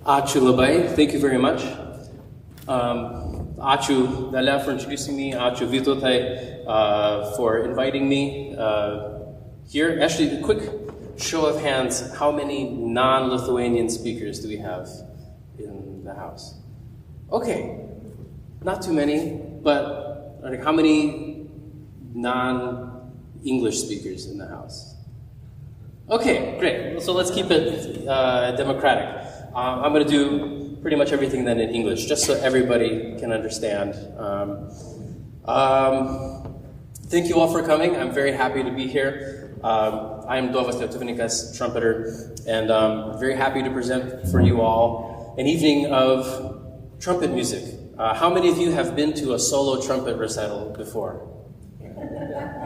Ačiū labai, thank you very much. Ačiū Dalia for introducing me, ačiū Vytautai for inviting me here. Actually, a quick show of hands, how many non-Lithuanian speakers do we have in the house? Okay, not too many, but like, how many non-English speakers in the house? Okay, great. So let's keep it democratic. I'm going to do pretty much everything then in English, just so everybody can understand. Thank you all for coming. I'm very happy to be here. I am Dovas Lietuvninkas, trumpeter, and I'm very happy to present for you all an evening of trumpet music. How many of you have been to a solo trumpet recital before?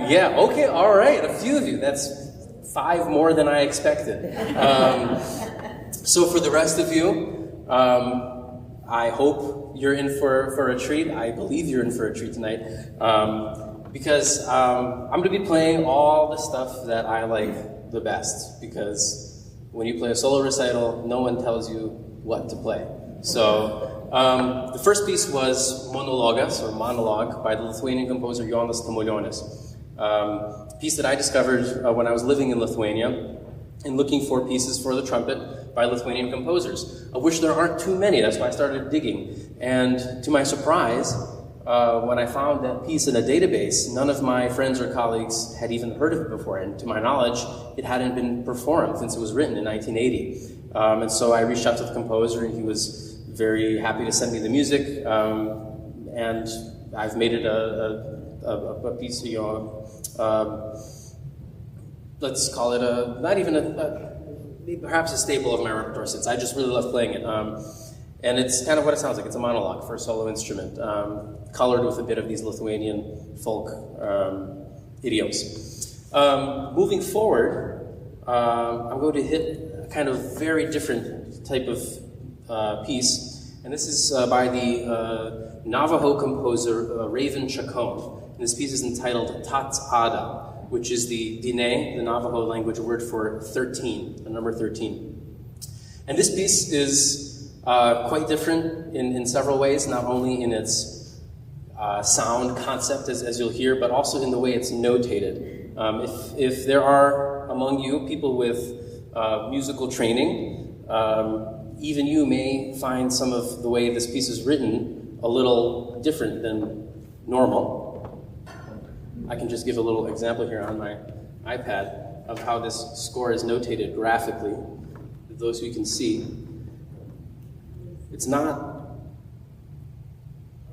Yeah, okay, all right, a few of you. That's 5 more than I expected. So for the rest of you, I hope you're in for a treat. I believe you're in for a treat tonight. Because I'm going to be playing all the stuff that I like the best. Because when you play a solo recital, no one tells you what to play. So the first piece was Monologas, or Monologue, by the Lithuanian composer JONAS TAMULIONIS. A piece that I discovered when I was living in Lithuania and looking for pieces for the trumpet by Lithuanian composers, of which there aren't too many. That's why I started digging. And to my surprise, when I found that piece in a database, none of my friends or colleagues had even heard of it before, and to my knowledge, it hadn't been performed since it was written in 1980. And so I reached out to the composer, and he was very happy to send me the music, and I've made it a piece, you know, let's call it not even perhaps a staple of my repertoire, since I just really love playing it. And it's kind of what it sounds like. It's a monologue for a solo instrument, colored with a bit of these Lithuanian folk idioms. Moving forward, I'm going to hit a kind of very different type of piece. And this is by the Navajo composer Raven CHACON. And this piece is entitled TRIMITAS, which is the Dine, the Navajo language word for 13, the number 13. And this piece is quite different in several ways, not only in its sound concept, as you'll hear, but also in the way it's notated. If there are among you people with musical training, even you may find some of the way this piece is written a little different than normal. I can just give a little example here on my iPad of how this score is notated graphically, those who can see. It's not,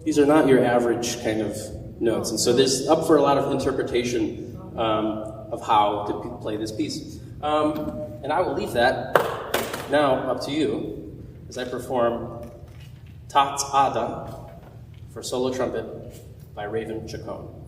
these are not your average kind of notes, and so there's up for a lot of interpretation of how to play this piece. And I will leave that now up to you as I perform TRIMITAS for solo trumpet by Raven CHACON.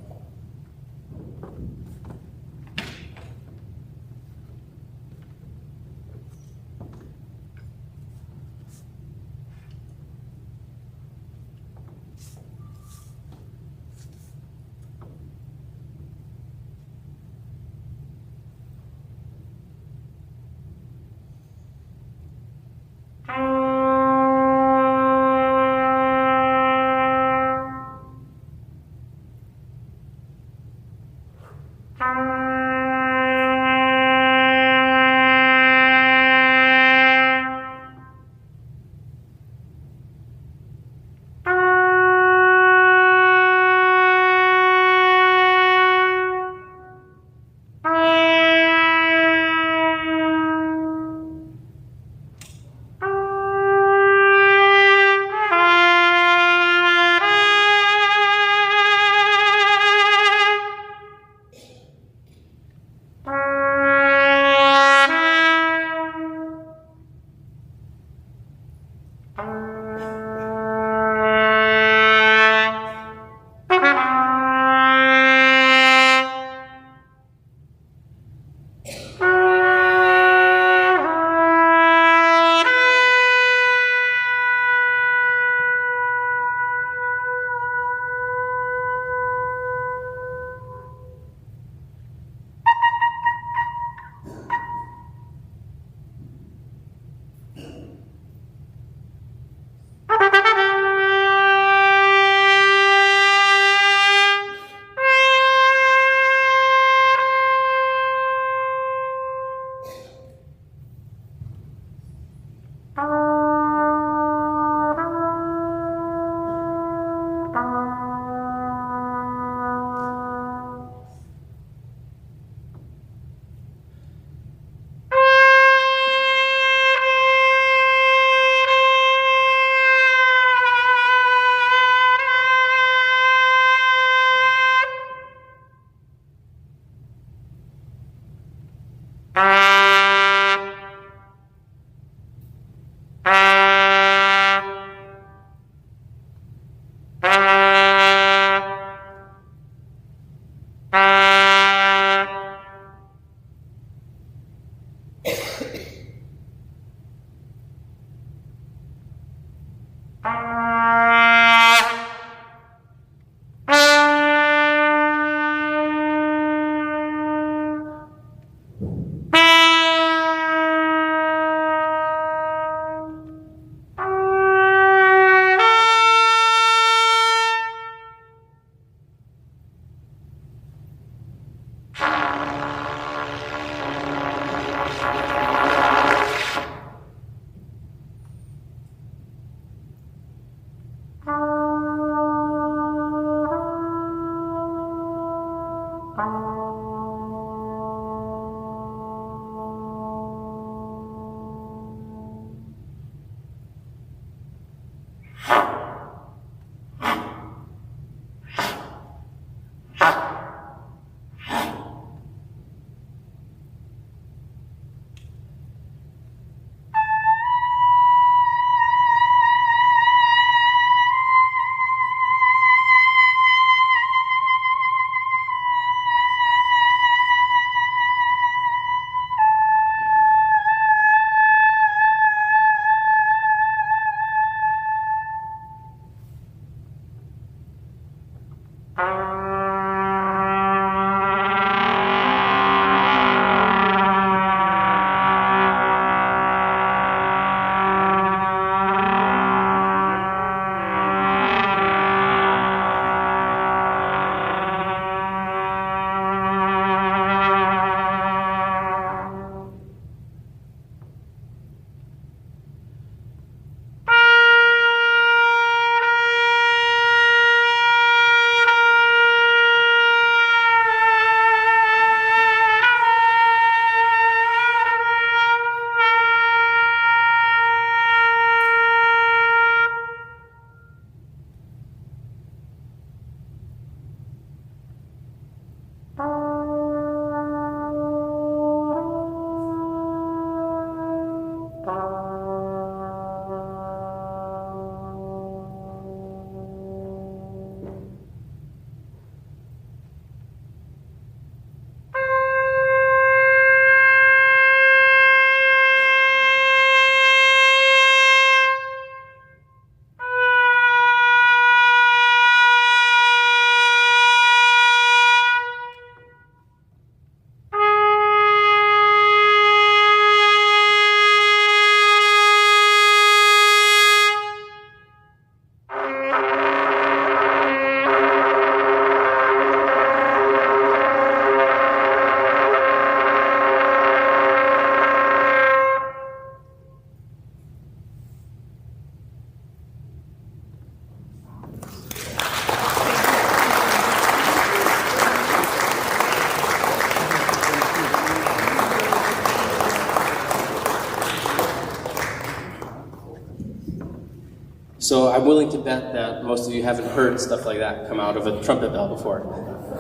So I'm willing to bet that most of you haven't heard stuff like that come out of a trumpet bell before.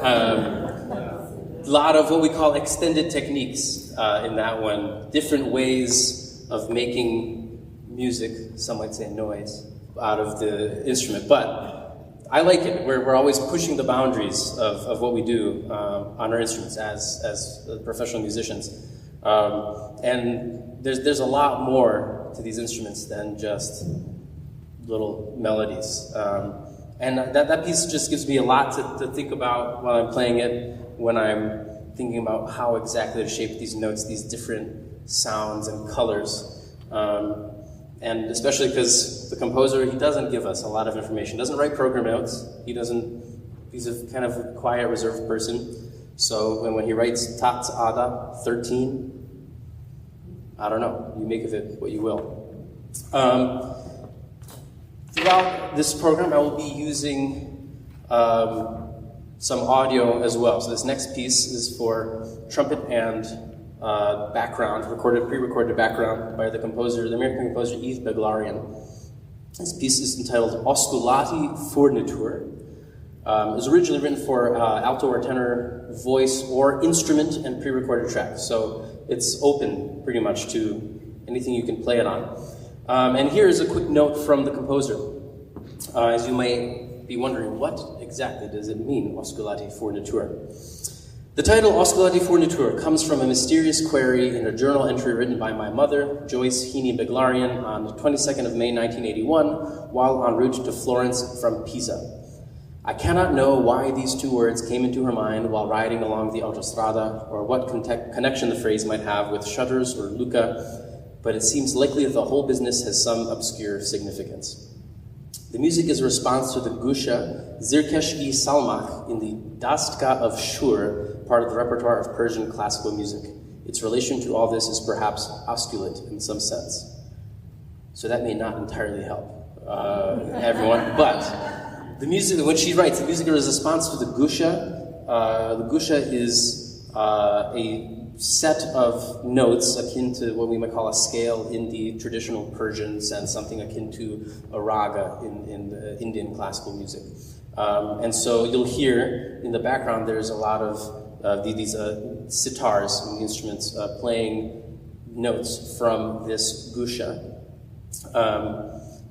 A lot of what we call extended techniques in that one, different ways of making music, some might say noise, out of the instrument. But I like it. We're always pushing the boundaries of what we do on our instruments as professional musicians. And there's a lot more to these instruments than just little melodies. And that piece just gives me a lot to think about while I'm playing it, when I'm thinking about how exactly to shape these notes, these different sounds and colors. And especially because the composer, he doesn't give us a lot of information, doesn't write program notes, he's a kind of a quiet, reserved person. So when he writes Táá'ts'ádah 13, I don't know, you make of it what you will. Throughout this program, I will be using some audio as well. So this next piece is for trumpet and background, pre-recorded background by the American composer BEGLARIAN. This piece is entitled Osculati Fourniture. It was originally written for alto or tenor, voice, or instrument and pre-recorded track. So it's open pretty much to anything you can play it on. And here is a quick note from the composer. As you may be wondering, what exactly does it mean, Osculati Fourniture? The title Osculati Fourniture comes from a mysterious query in a journal entry written by my mother, Joyce Heaney BEGLARIAN, on the 22nd of May 1981, while en route to Florence from Pisa. I cannot know why these two words came into her mind while riding along the autostrada, or what connection the phrase might have with shutters or Luca, but it seems likely that the whole business has some obscure significance. The music is a response to the Gusha Zirkesh-i Salmak in the Dastka of Shur, part of the repertoire of Persian classical music. Its relation to all this is perhaps osculate in some sense. So that may not entirely help everyone, but the music, when she writes, the music is a response to the Gusha, The gusha is a set of notes akin to what we might call a scale in the traditional Persian sense, something akin to a raga in the Indian classical music. And so you'll hear in the background there's a lot of these sitars, instruments, playing notes from this gusha.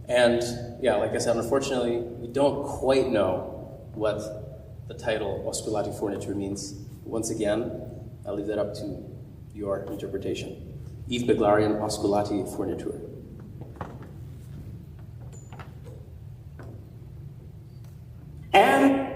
And yeah, like I said, unfortunately, we don't quite know what the title Osculati Fourniture means. Once again, I'll leave that up to your interpretation. Eve BEGLARIAN Osculati Fourniture. And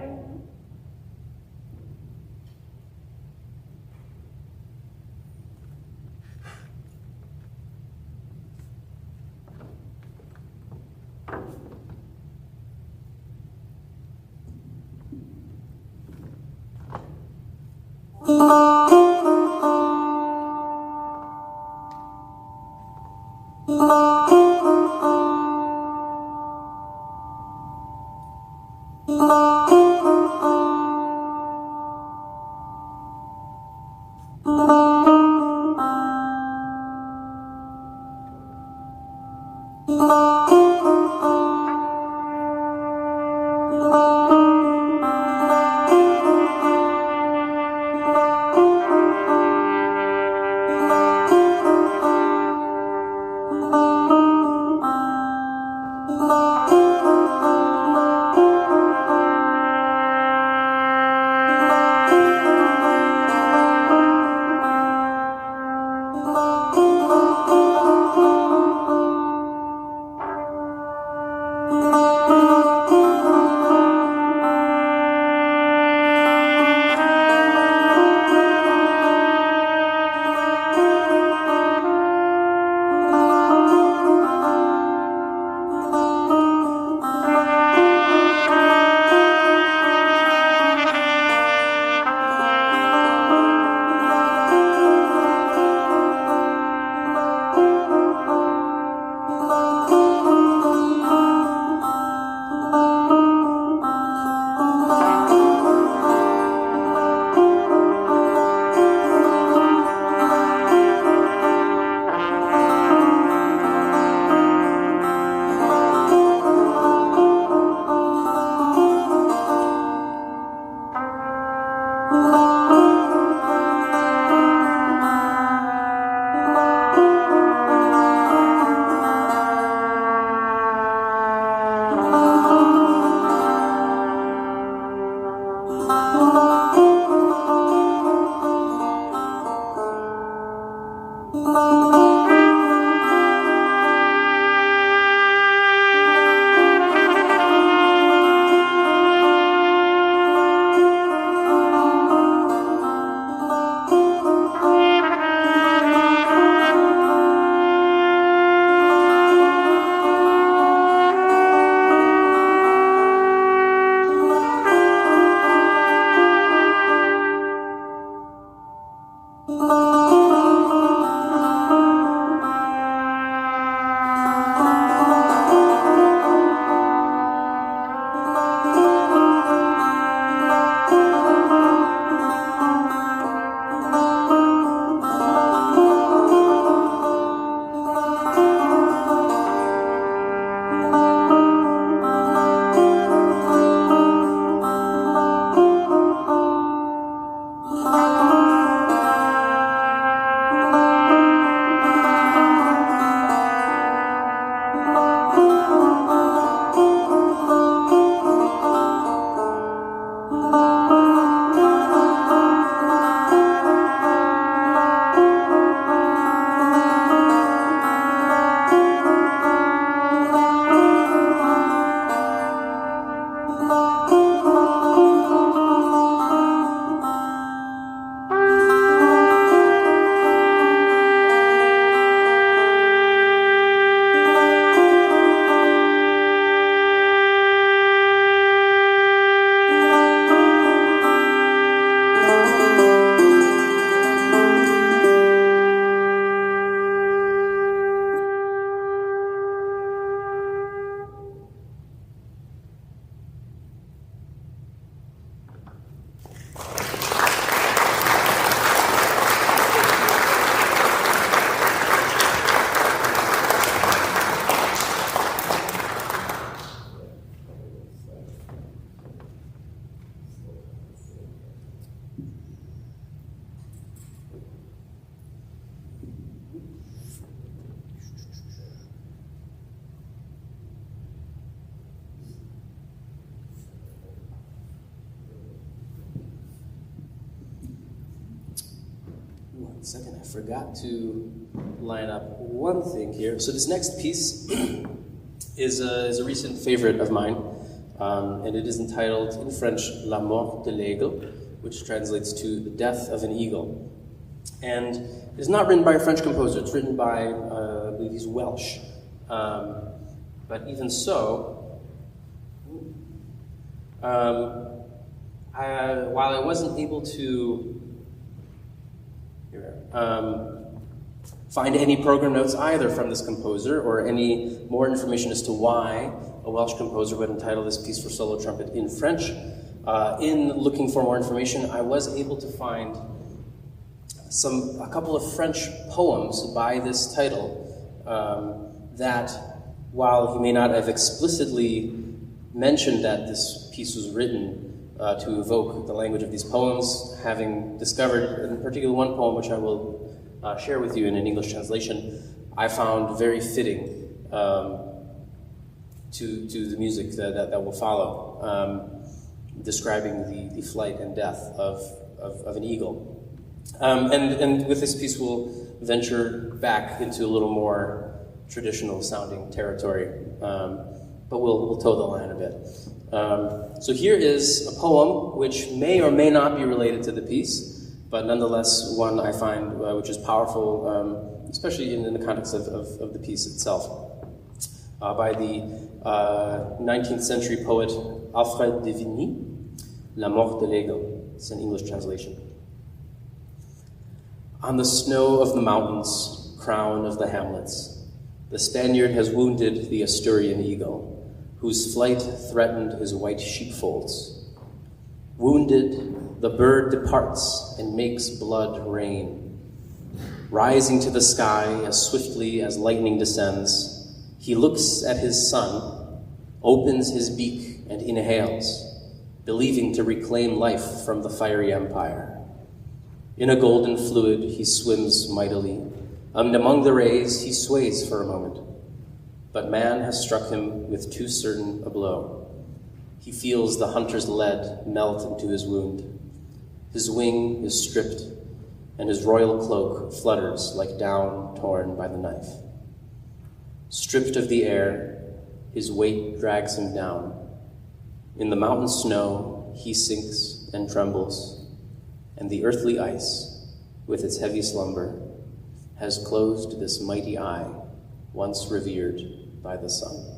second, I forgot to line up one thing here. So this next piece is a recent favorite of mine, and it is entitled in French La Mort de l'Aigle, which translates to The Death of an Eagle. And it's not written by a French composer, it's written by, I believe he's Welsh. But even so, while I wasn't able to find any program notes either from this composer or any more information as to why a Welsh composer would entitle this piece for solo trumpet in French, in looking for more information, I was able to find a couple of French poems by this title that, while he may not have explicitly mentioned that this piece was written to evoke the language of these poems, having discovered in particular one poem which I will share with you in an English translation, I found very fitting to the music that will follow, describing the flight and death of an eagle. And with this piece we'll venture back into a little more traditional sounding territory, but we'll toe the line a bit. So here is a poem which may or may not be related to the piece, but nonetheless one I find which is powerful, especially in the context of the piece itself, by the 19th century poet Alfred de Vigny, La Mort de l'Aigle. It's an English translation. On the snow of the mountains, crown of the hamlets, the Spaniard has wounded the Asturian eagle, whose flight threatened his white sheepfolds. Wounded, the bird departs and makes blood rain. Rising to the sky as swiftly as lightning descends, he looks at his son, opens his beak and inhales, believing to reclaim life from the fiery empire. In a golden fluid he swims mightily, and among the rays he sways for a moment. But man has struck him with too certain a blow. He feels the hunter's lead melt into his wound. His wing is stripped, and his royal cloak flutters like down torn by the knife. Stripped of the air, his weight drags him down. In the mountain snow he sinks and trembles, and the earthly ice, with its heavy slumber, has closed this mighty eye, once revered by the sun.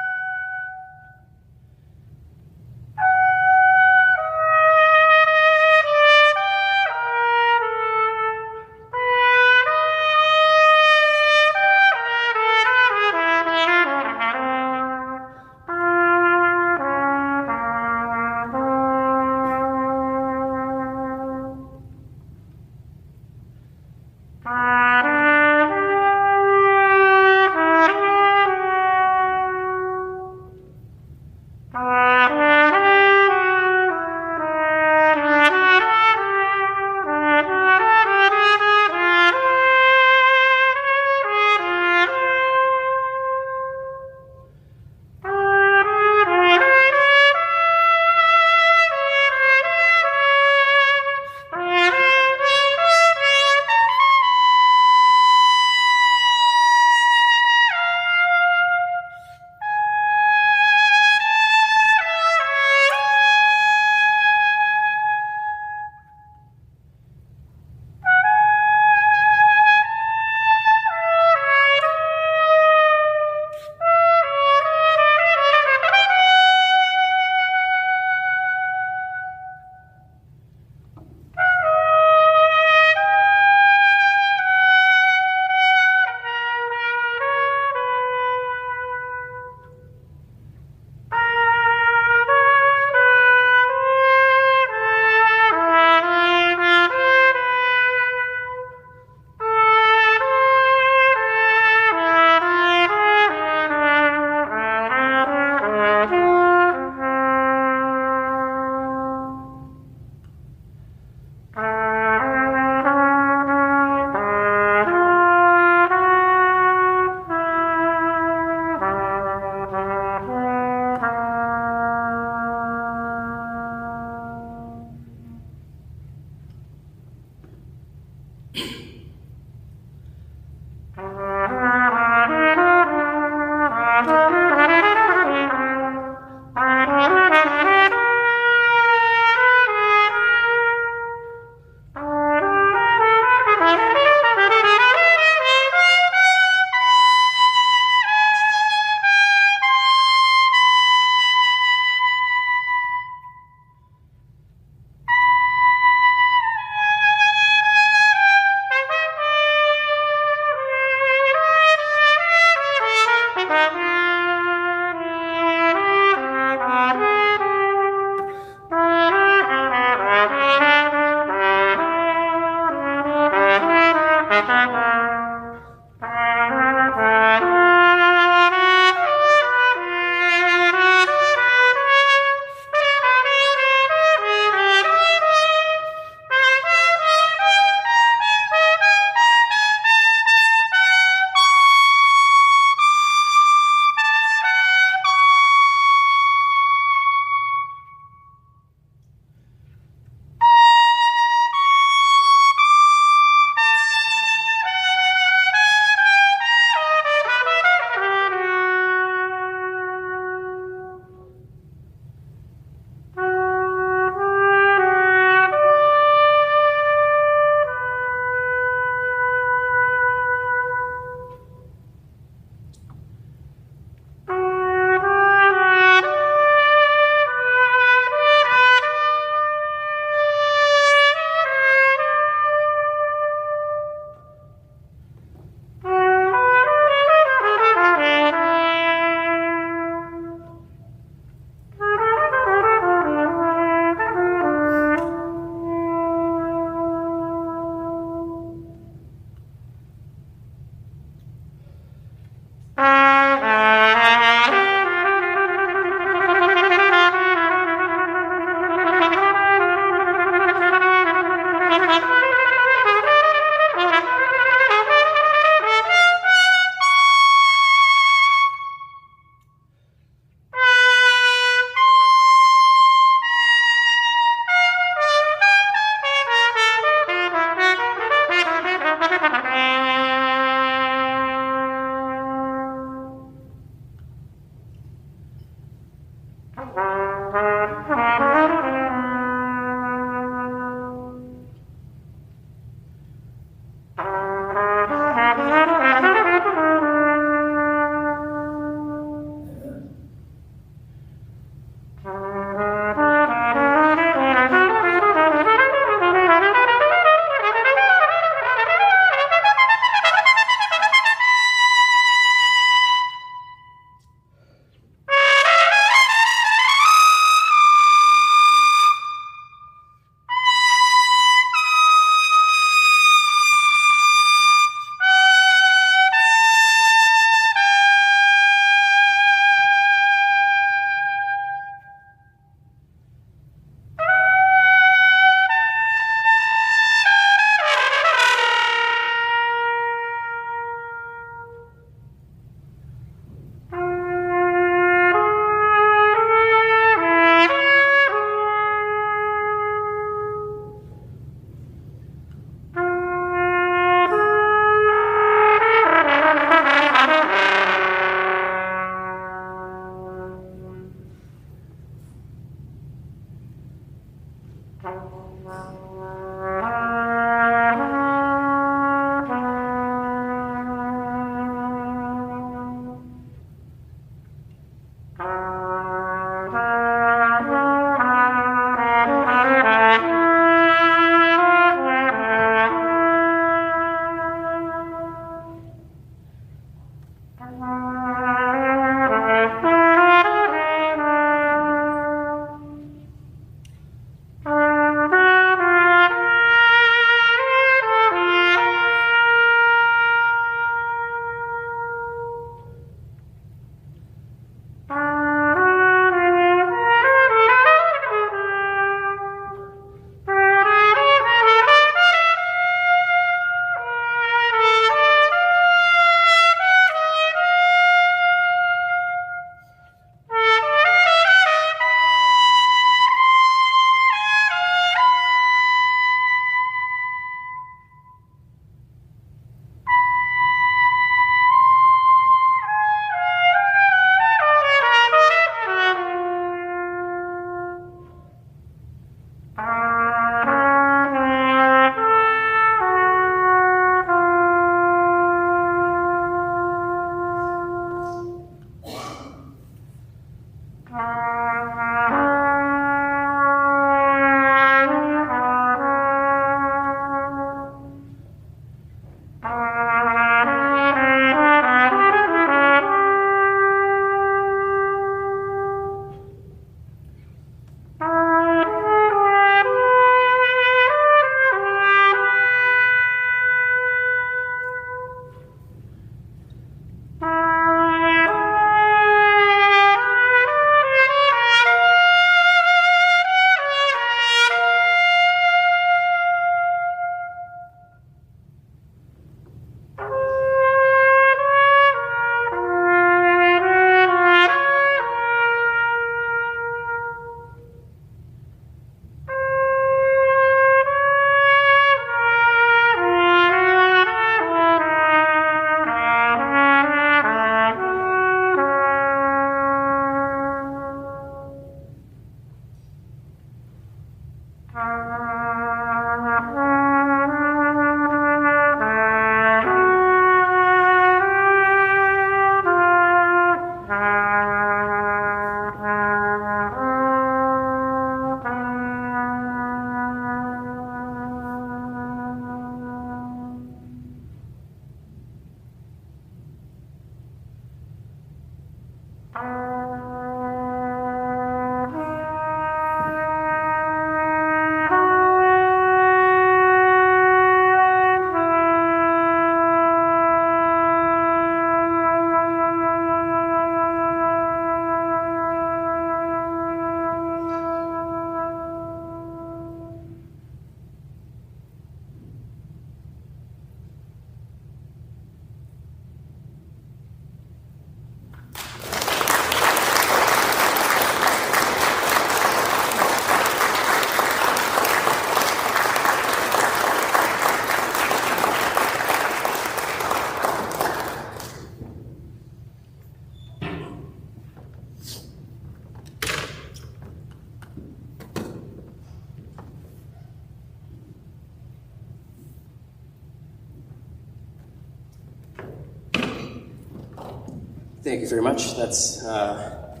Thank you very much. That's that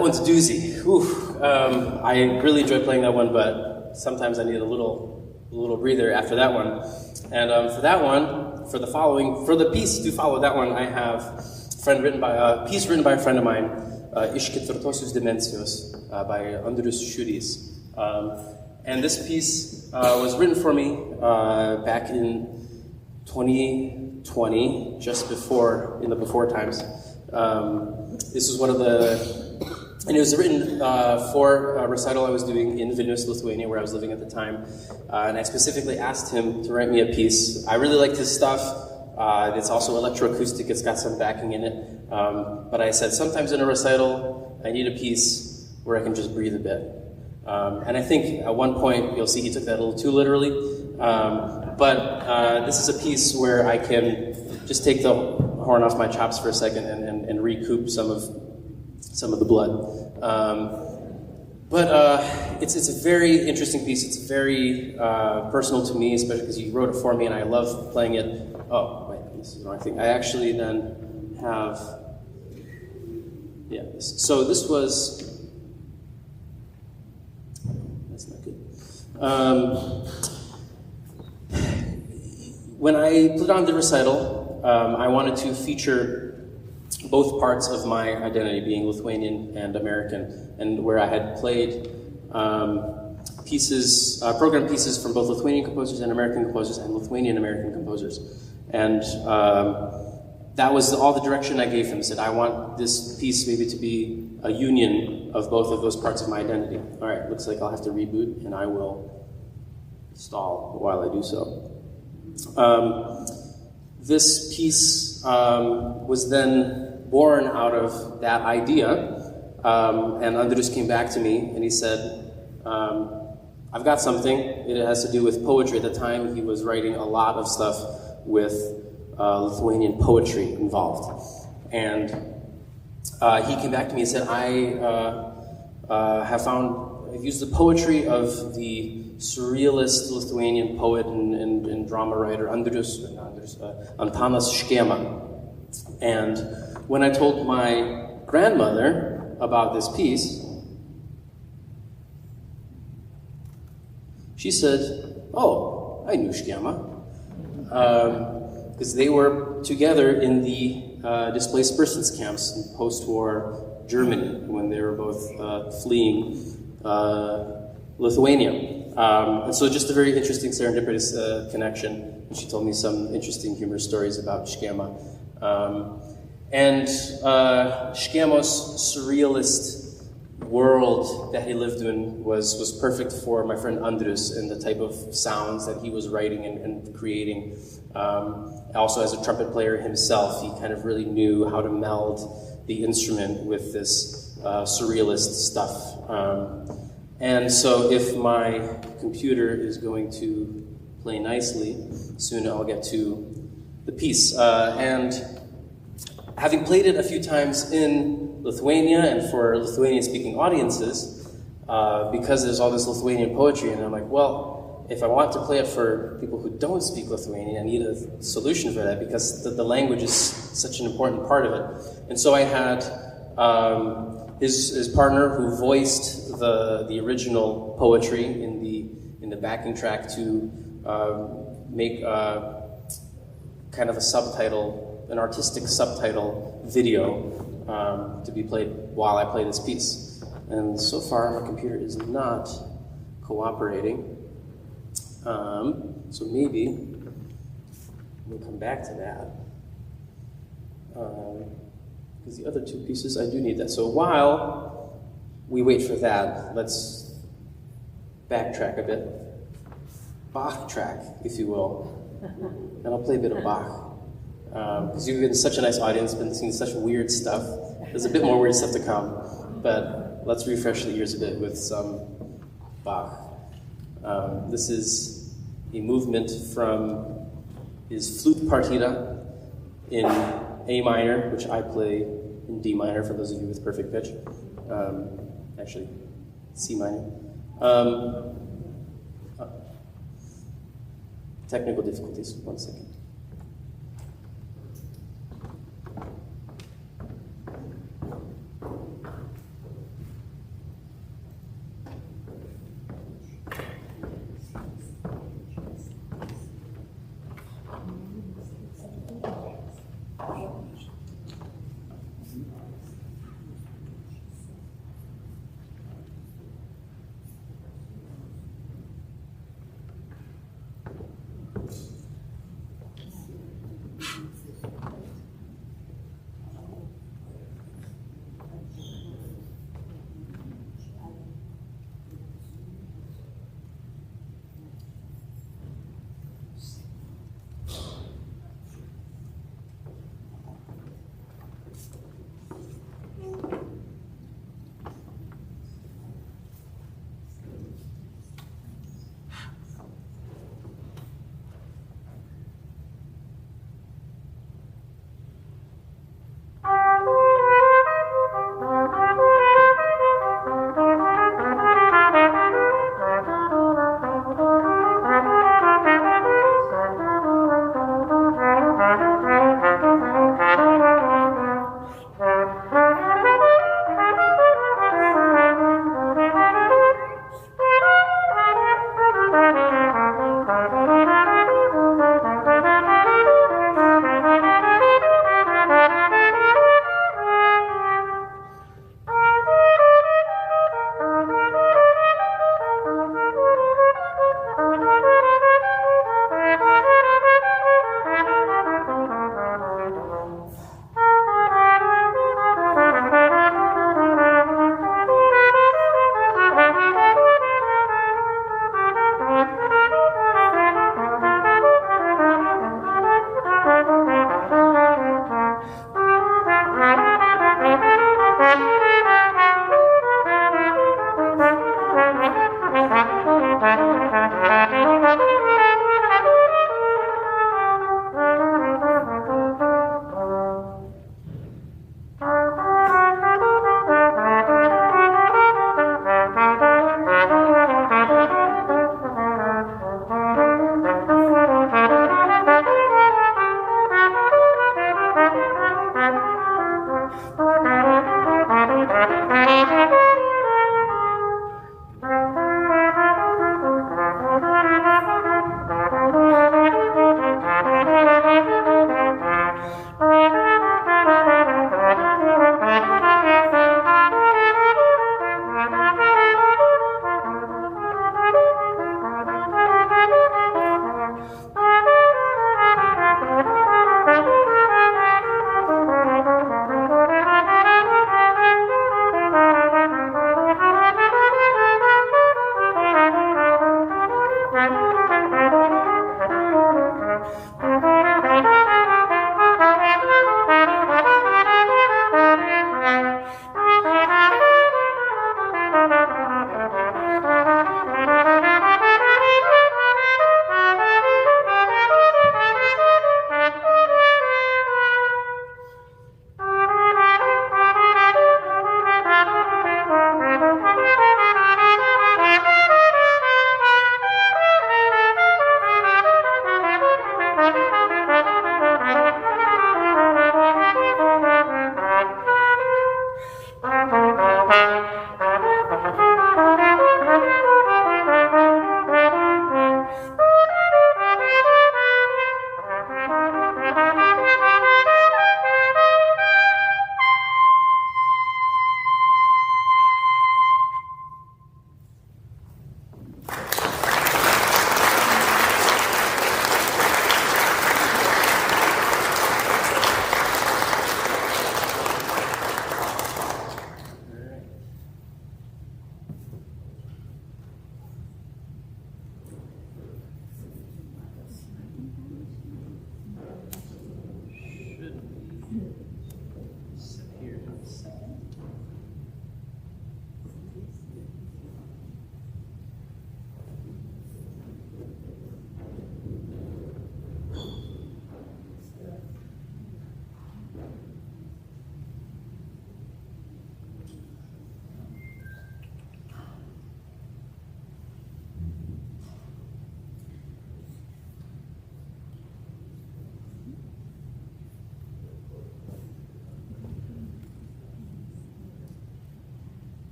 one's a doozy. I really enjoy playing that one, but sometimes I need a little breather after that one. And for that one, for the piece to follow that one, I have a piece written by a friend of mine, Ketvirtosios dimensijos by ANDRIUS ŠIURYS. And this piece was written for me back in 2020, just before, in the before times. This was one of the, and it was written for a recital I was doing in Vilnius, Lithuania, where I was living at the time. And I specifically asked him to write me a piece. I really liked his stuff. It's also electroacoustic, it's got some backing in it. But I said, sometimes in a recital, I need a piece where I can just breathe a bit. And I think at one point, you'll see he took that a little too literally. But this is a piece where I can just take the horn off my chops for a second and recoup some of the blood. But it's a very interesting piece. It's very personal to me, especially because you wrote it for me, and I love playing it. Oh, wait, this is the wrong thing. I actually then have, yeah. So this was, that's not good. When I put on the recital, I wanted to feature both parts of my identity, being Lithuanian and American, and where I had played pieces, program pieces from both Lithuanian composers and American composers and Lithuanian American composers. And that was all the direction I gave him. I said, I want this piece maybe to be a union of both of those parts of my identity. All right, looks like I'll have to reboot, and I will stall while I do so. This piece was then born out of that idea, and Andrius came back to me and he said, I've got something. It has to do with poetry. At the time, he was writing a lot of stuff with Lithuanian poetry involved. And he came back to me and said, I've used the poetry of the surrealist Lithuanian poet and drama writer Antanas Škėma. And when I told my grandmother about this piece, she said, oh, I knew Škėma. Because they were together in the displaced persons camps in post-war Germany when they were both fleeing Lithuania. And so just a very interesting serendipitous connection. And she told me some interesting humorous stories about Škėma. And Škėma's surrealist world that he lived in was perfect for my friend Andrius and the type of sounds that he was writing and creating. Also, as a trumpet player himself, he kind of really knew how to meld the instrument with this surrealist stuff. And so if my computer is going to play nicely, soon I'll get to the piece. And having played it a few times in Lithuania and for Lithuanian-speaking audiences, because there's all this Lithuanian poetry, and I'm like, well, if I want to play it for people who don't speak Lithuanian, I need a solution for that because the language is such an important part of it. And so I had his partner who voiced the original poetry in the backing track to make kind of a subtitle, an artistic subtitle video to be played while I play this piece. And so far my computer is not cooperating. So maybe we'll come back to that. Because the other two pieces, I do need that. So while we wait for that, let's backtrack a bit. Bach track, if you will. And I'll play a bit of Bach. Because you've been such a nice audience, been listening to such weird stuff. There's a bit more weird stuff to come. But let's refresh the ears a bit with some Bach. This is a movement from his flute partita in A minor, which I play in D minor for those of you with perfect pitch. Actually, C minor. Technical difficulties, 1 second.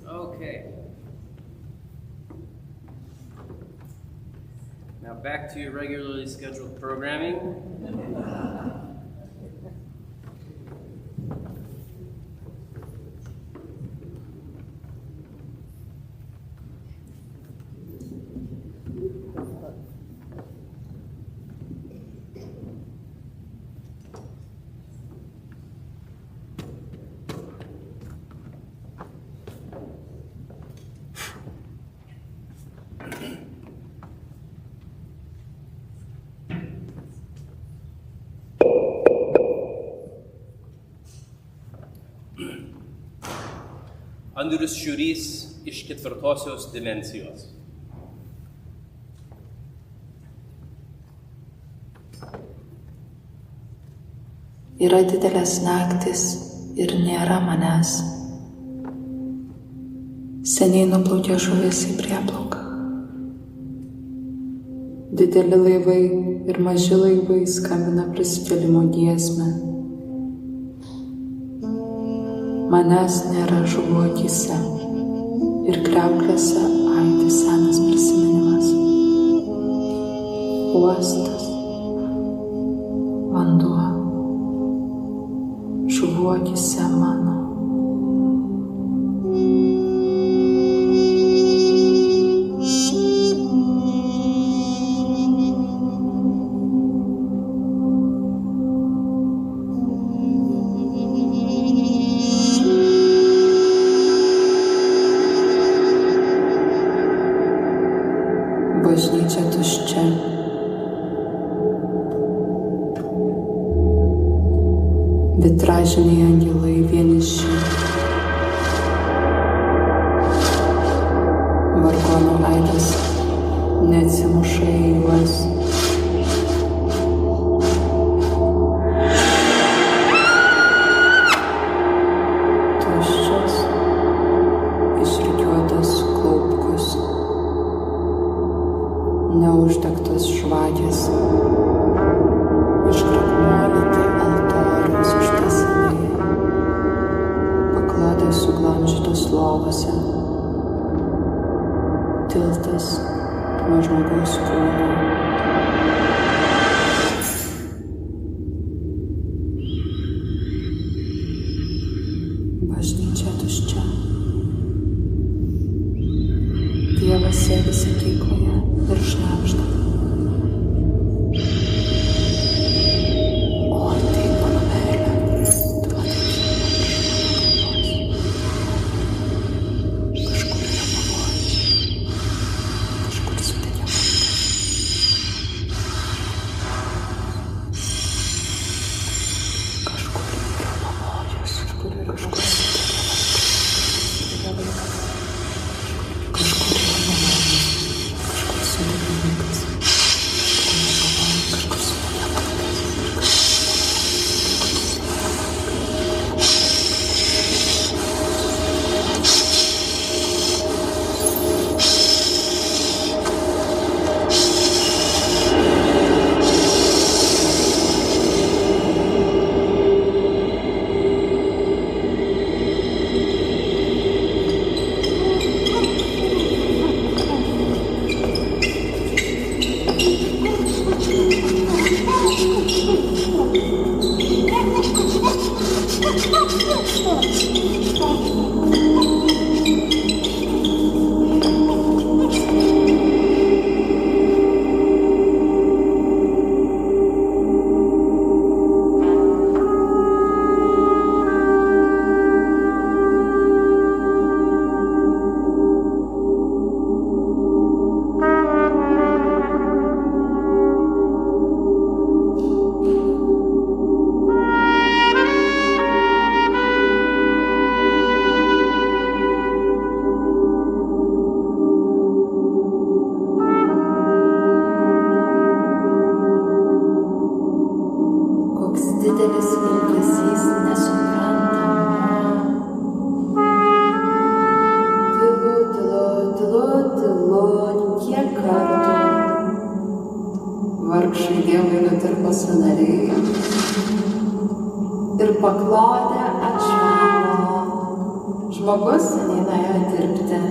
Okay. Now back to your regularly scheduled programming. ANDRIUS ŠIURYS iš ketvirtosios dimensijos. Yra didelės naktis ir nėra manęs. Seniai nuplaukė žuvis į prieplauką. Dideli laivai ir maži laivai skambina prisikėlimo giesmę. Manęs nėra žuvų akyse ir kriauklėse aidi senas prisiminimas. Uostas, vanduo, žuvų akyse mano. Bažnyčia tuščia. Vitražiniai angelai vieniši. Vargonų aidas neatsimuša į juos. Tuščios, išrikiuotos klaupkos. Neuždegtos žvakės, iškrakmolyti altoriaus užtiesinėjai, paklodės suglamžytos lovose, tiltas nuo žmogaus kūno. Bažnyčia tuščia. Dievas sėdi sakykloje ir šnabžda. O tai mano meilė, tu ateik kažkur yra pavojus, kažkur sudėtė kažkur yra pavojus, kažkur vargšai dievai nutirpo sąnariai ir paklodę atšalo. Žmogus seniai nuėjo dirbti.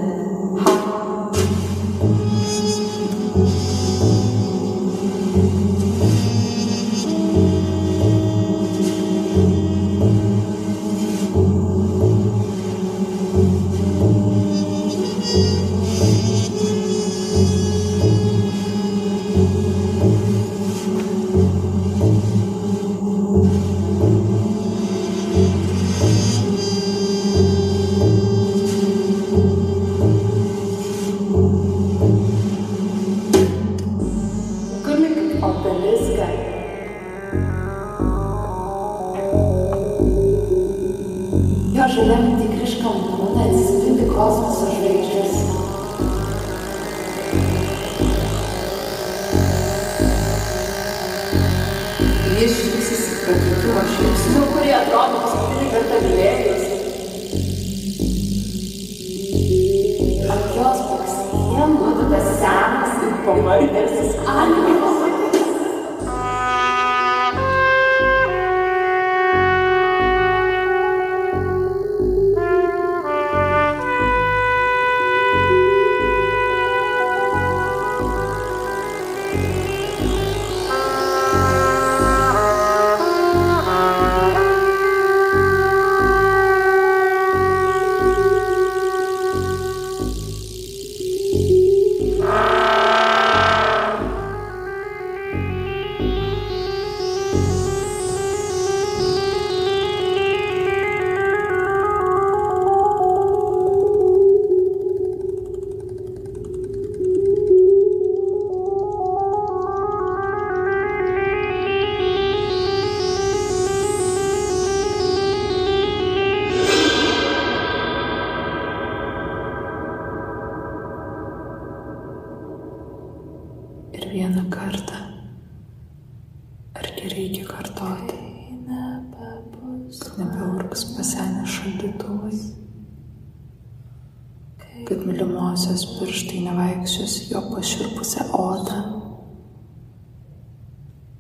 Kad mylimosios pirštai nevaikščios jo pašiurpusią odą,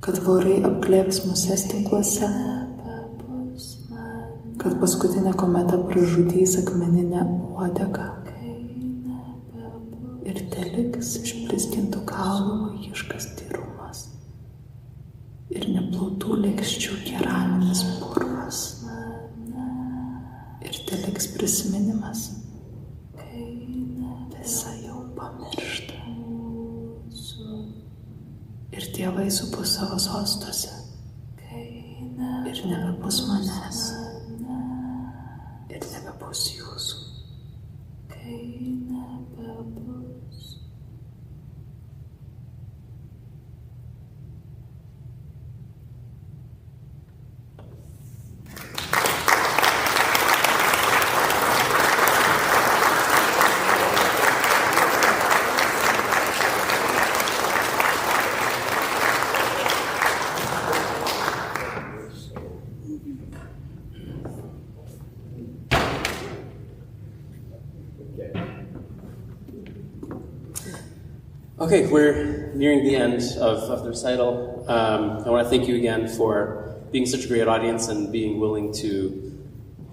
kad vorai apglėbs muses tinkluose, kad paskutinė kometa pražudys akmeninę uodegą ir teliks išblizgintų kaulų vaikiškas tyrumas ir neplautų lėkščių keraminis purvas ir teliks prisiminimas visa jau pamiršta. Ir dievai supus savo sostuose. Ir nebebus manęs. Ir nebebus jūsų. Okay, we're nearing the end of the recital. I want to thank you again for being such a great audience and being willing to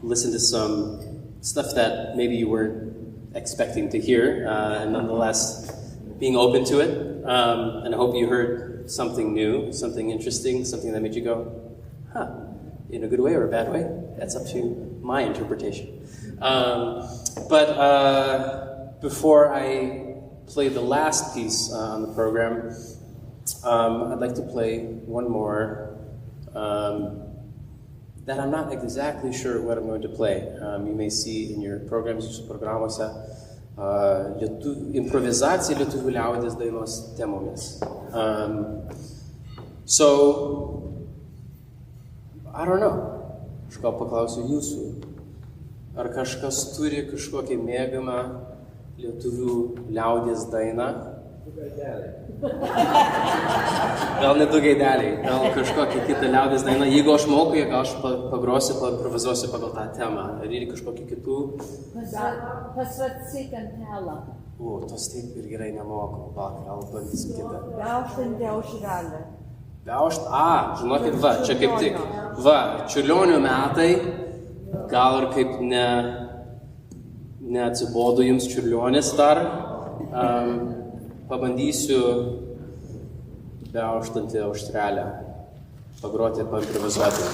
listen to some stuff that maybe you weren't expecting to hear, and nonetheless being open to it. And I hope you heard something new, something interesting, something that made you go, huh, in a good way or a bad way? That's up to my interpretation. But before I play the last piece on the program, I'd like to play one more that I'm not exactly sure what I'm going to play. You may see in your programs, jūsų programuose, improvizacija lietuvių liaudies dainos temomis. So, I don't know, aš gal paklausiu jūsų, ar kažkas turi kažkokią mėgamą lietuvių liaudies dainą? Gal ne du gaideliai, gal kažkokią kitą liaudies dainą. Jeigu aš moku, gal aš pagrosiu, improvizuosiu pagal tą temą. Ar yra kažkokių kitų? Pasvarsyk ant helą. Tos taip ir gerai nemoku. Gal bandysim kitą. Beauštant aušrelę. Žinokit, va, čia kaip tik. Va, Čiurlionio metai, gal ir kaip ne neatsibodo jums Čiurlionis dar. Pabandysiu beauštantį auštrelę pagroti ir paimprovizuoti.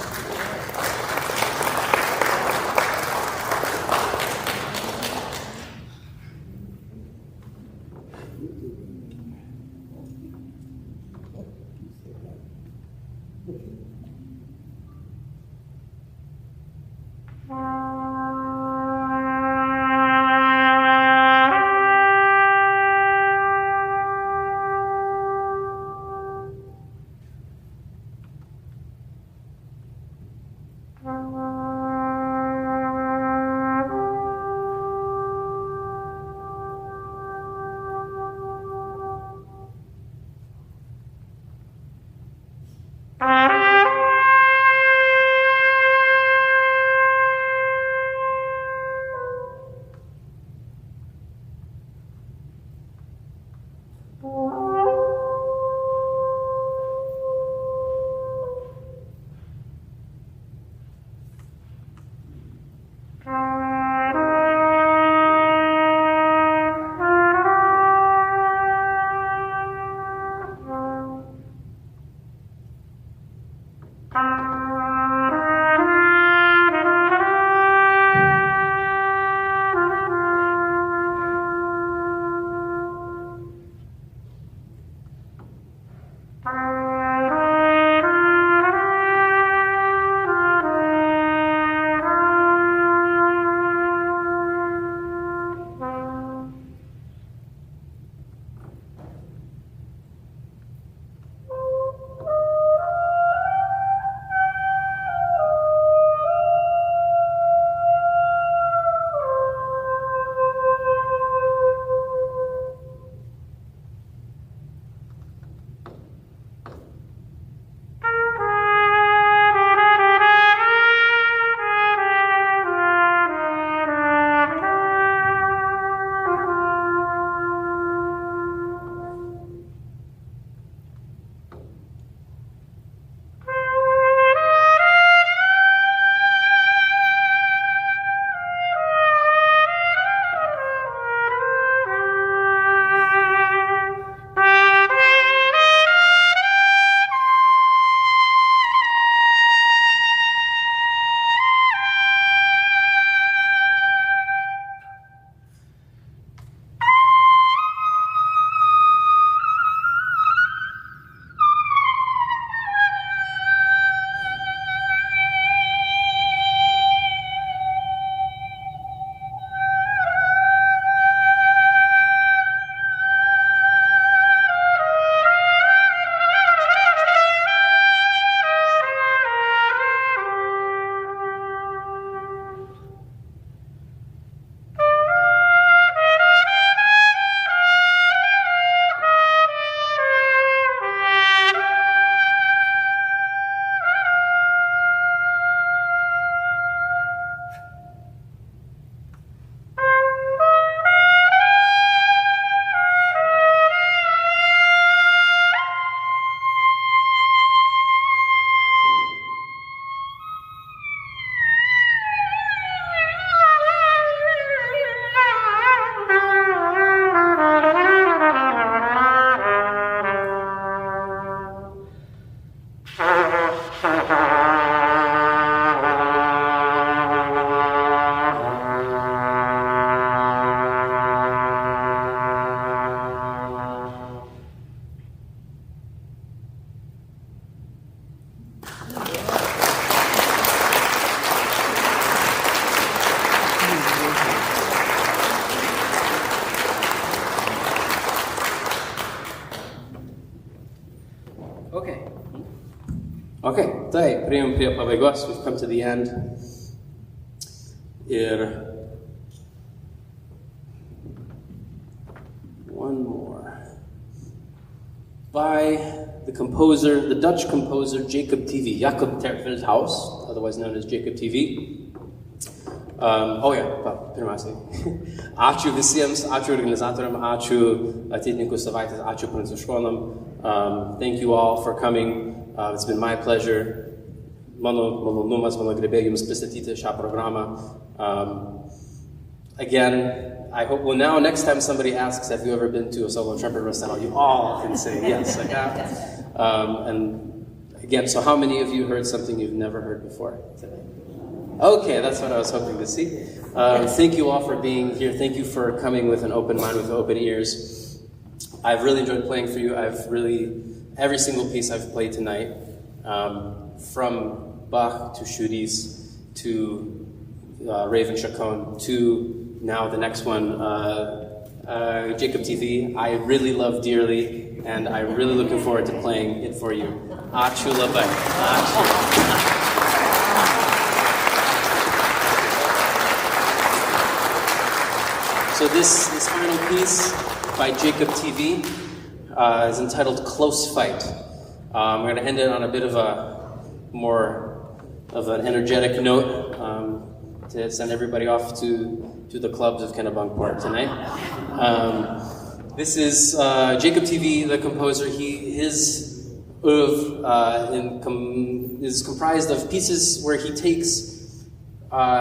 Okay, tai priėjom prie pabaigos, we've come to the end. Ir one more. By the composer, the Dutch composer Jacob TV, Jacob ter Veldhuis, otherwise known as Jacob TV. Pirmiausiai. Ačiū visiems, ačiū organizatoriam, ačiū Ateitininkų savaitės, ačiū pranciškonam. Thank you all for coming. It's been my pleasure. Mano malonumas, mano garbė jums pristatyti šią programą. again, I hope, well, now next time somebody asks, have you ever been to a solo trumpet recital, you all can say yes, I have. And again, so how many of you heard something you've never heard before today? Okay, that's what I was hoping to see. Thank you all for being here. Thank you for coming with an open mind, with open ears. I've really enjoyed playing for you. Every single piece I've played tonight, from Bach to ŠIURYS to Raven CHACON to now the next one, Jacob TV, I really love dearly, and I'm really looking forward to playing it for you. Ačiū labai. Ačiū. So this final piece by Jacob TV is entitled Close Fight. We're going to end it on a bit of a more of an energetic note to send everybody off to the clubs of Kennebunkport tonight. This is Jacob TV, the composer. His oeuvre is comprised of pieces where he takes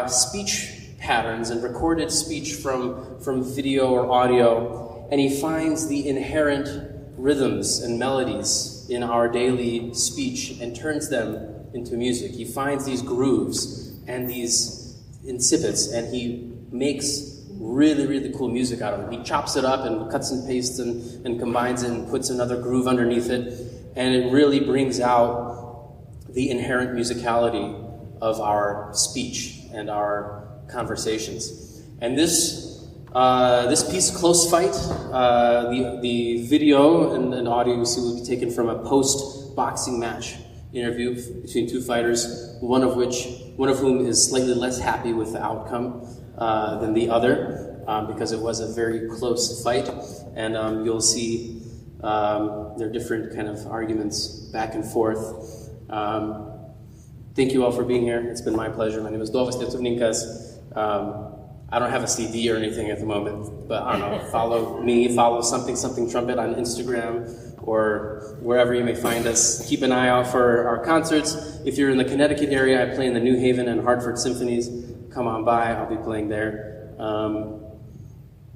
speech patterns and recorded speech from video or audio, and he finds the inherent rhythms and melodies in our daily speech and turns them into music. He finds these grooves and these incipits, and he makes really, really cool music out of it. He chops it up and cuts and pastes and combines it and puts another groove underneath it, and it really brings out the inherent musicality of our speech and our conversations. And this piece, Close Fight, the video and audio you see will be taken from a post-boxing match interview between two fighters, one of whom is slightly less happy with the outcome than the other, because it was a very close fight. And you'll see there are different kind of arguments back and forth. Thank you all for being here. It's been my pleasure. My name is Dovas Lietuvninkas. I don't have a CD or anything at the moment, but I don't know, follow me, follow something trumpet on Instagram or wherever you may find us. Keep an eye out for our concerts. If you're in the Connecticut area, I play in the New Haven and Hartford Symphonies. Come on by, I'll be playing there. And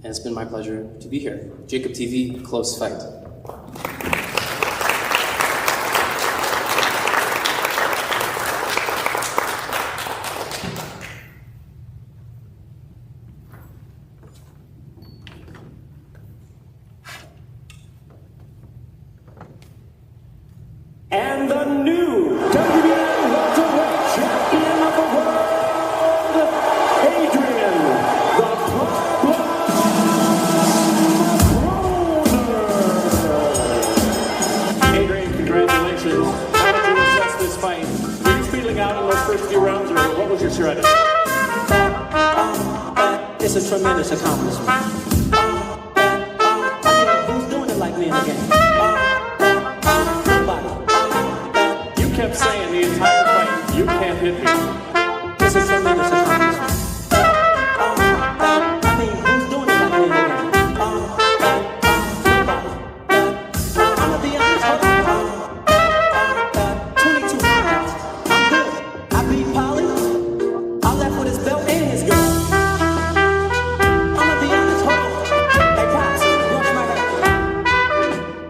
it's been my pleasure to be here. Jacob TV, Close Fight. And the new WBA welterweight champion of the world, Adrian, the Problem Broner. Adrian, congratulations. How did you assess this fight? Were you feeling out in those first few rounds, or what was your strategy? It's a tremendous accomplishment. Who's doing it like me in the game? Kept saying the entire fight, you can't hit me. It's a tremendous accomplishment. Who's doing it like me in the game? Nobody. I'm gonna be honest, hold on. 22 rounds. I'm good. I beat Polly. I left with his belt and his gun. I'm gonna be honest, hold on. Hey, Pops, watch my head.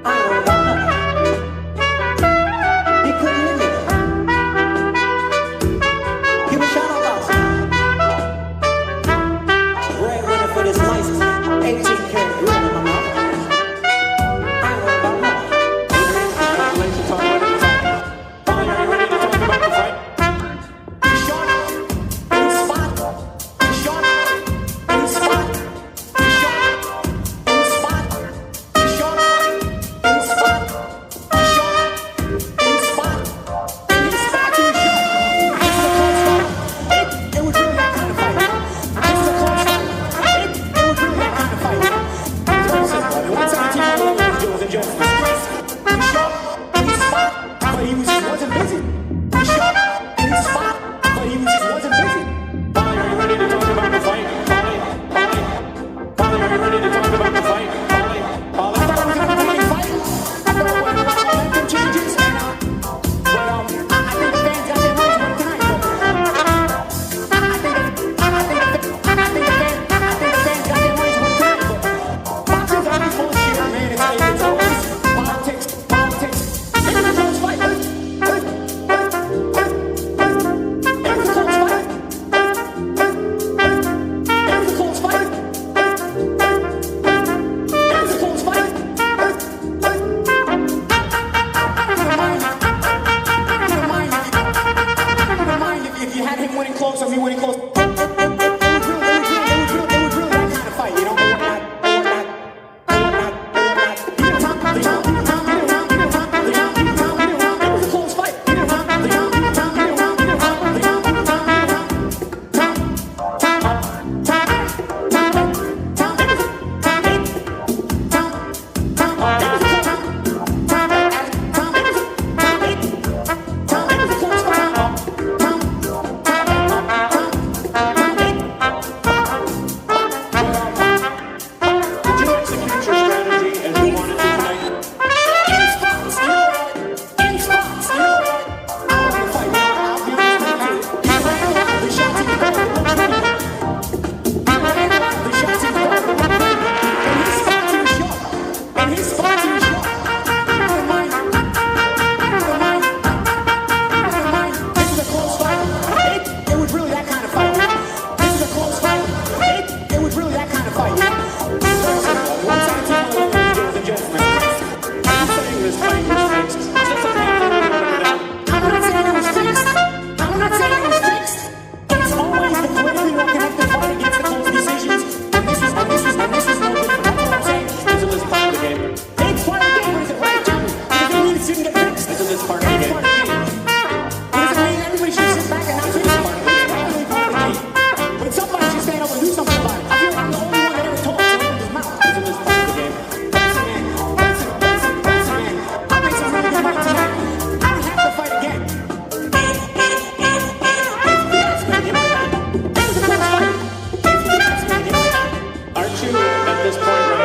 I ain't worried about nothing. He couldn't hit me. at this point right